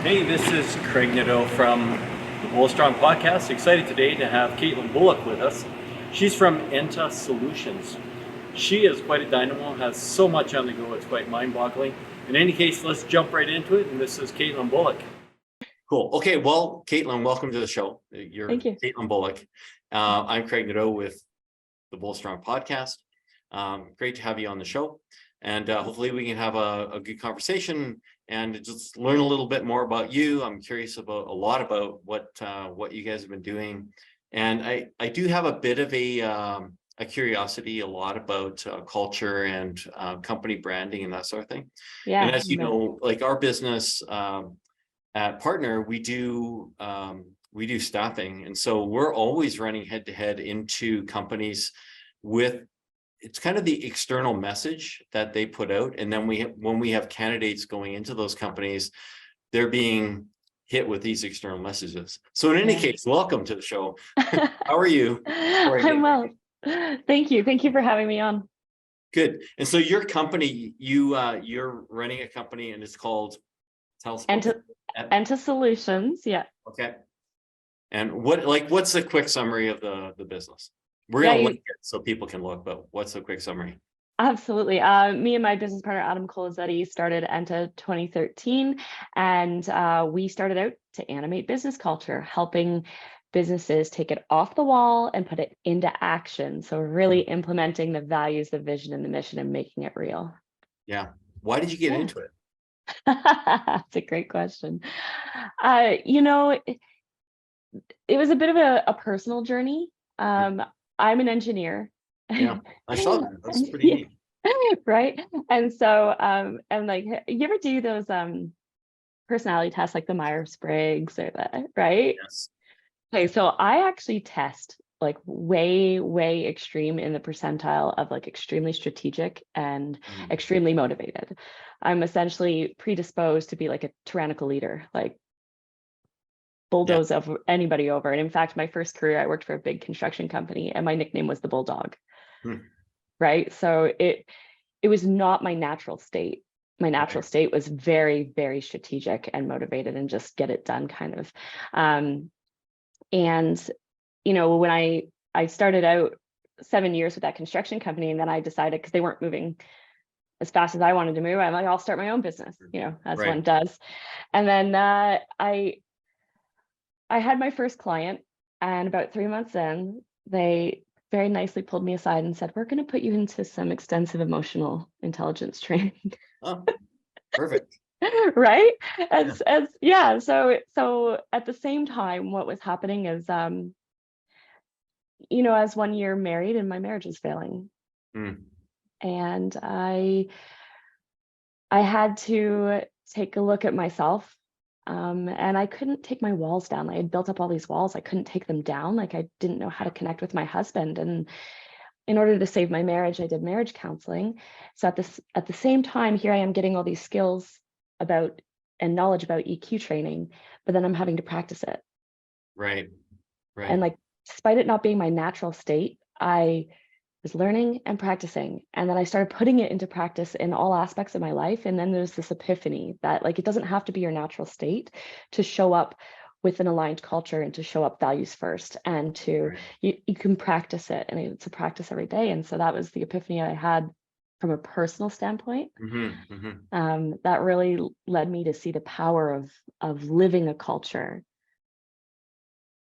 Hey, this is Craig Nadeau from the Bull Strong podcast. Excited today to have Katelyn Bullock with us. She's from Enta Solutions. She is quite a dynamo, has so much on the go, it's quite mind-boggling. In any case, let's jump right into it, and this is Katelyn Bullock. Cool. Okay, well, Katelyn, welcome to the show. You're Thank you. Katelyn Bullock. I'm Craig Nadeau with the Bull Strong podcast. Great to have you on the show, and hopefully we can have a good conversation and just learn a little bit more about you. I'm curious about a lot about what you guys have been doing, and I do have a bit of a curiosity a lot about culture and company branding and that sort of thing. Yeah. And as you know, like our business at Partner, we do staffing, and so we're always running head to head into companies with it's kind of the external message that they put out, and then when we have candidates going into those companies, they're being hit with these external messages. So in any case, welcome to the show. How are you? I'm well. Thank you for having me on. Good. And so your company, you're running a company, and it's called, tell us about Enta Solutions. Yeah. Okay. And what's the quick summary of the business? We're going to link it so people can look, but what's the quick summary? Absolutely. Me and my business partner, Adam Colazetti, started Enta 2013, and we started out to animate business culture, helping businesses take it off the wall and put it into action. So really implementing the values, the vision, and the mission and making it real. Yeah. Why did you get into it? That's a great question. It was a bit of a personal journey. I'm an engineer. Yeah, I saw that. That's pretty neat. Right. And so, and like, you ever do those personality tests, like the Myers-Briggs or the, right? Yes. Okay, so I actually test like way extreme in the percentile of like extremely strategic and extremely motivated. I'm essentially predisposed to be like a tyrannical leader, like bulldoze of anybody over. And in fact, my first career, I worked for a big construction company, and my nickname was the Bulldog. Right. So it was not my natural state. My natural state was very strategic and motivated and just get it done kind of. And when I started out 7 years with that construction company, and then I decided, because they weren't moving as fast as I wanted to move, I'm like, I'll start my own business, as one does. And then I had my first client, and about 3 months in, they very nicely pulled me aside and said, we're going to put you into some extensive emotional intelligence training. Oh, perfect. Right. So at the same time, what was happening is, as 1 year married and my marriage is failing. And I had to take a look at myself. And I couldn't take my walls down. I had built up all these walls. I couldn't take them down. Like, I didn't know how to connect with my husband. And in order to save my marriage, I did marriage counseling. So at the same time, here I am getting all these skills about and knowledge about EQ training, but then I'm having to practice it. Right. And like, despite it not being my natural state, I was learning and practicing, and then I started putting it into practice in all aspects of my life. And then there's this epiphany that, like, it doesn't have to be your natural state to show up with an aligned culture and to show up values first, and to you can practice it, and it's a practice every day. And so that was the epiphany I had from a personal standpoint. That really led me to see the power of living a culture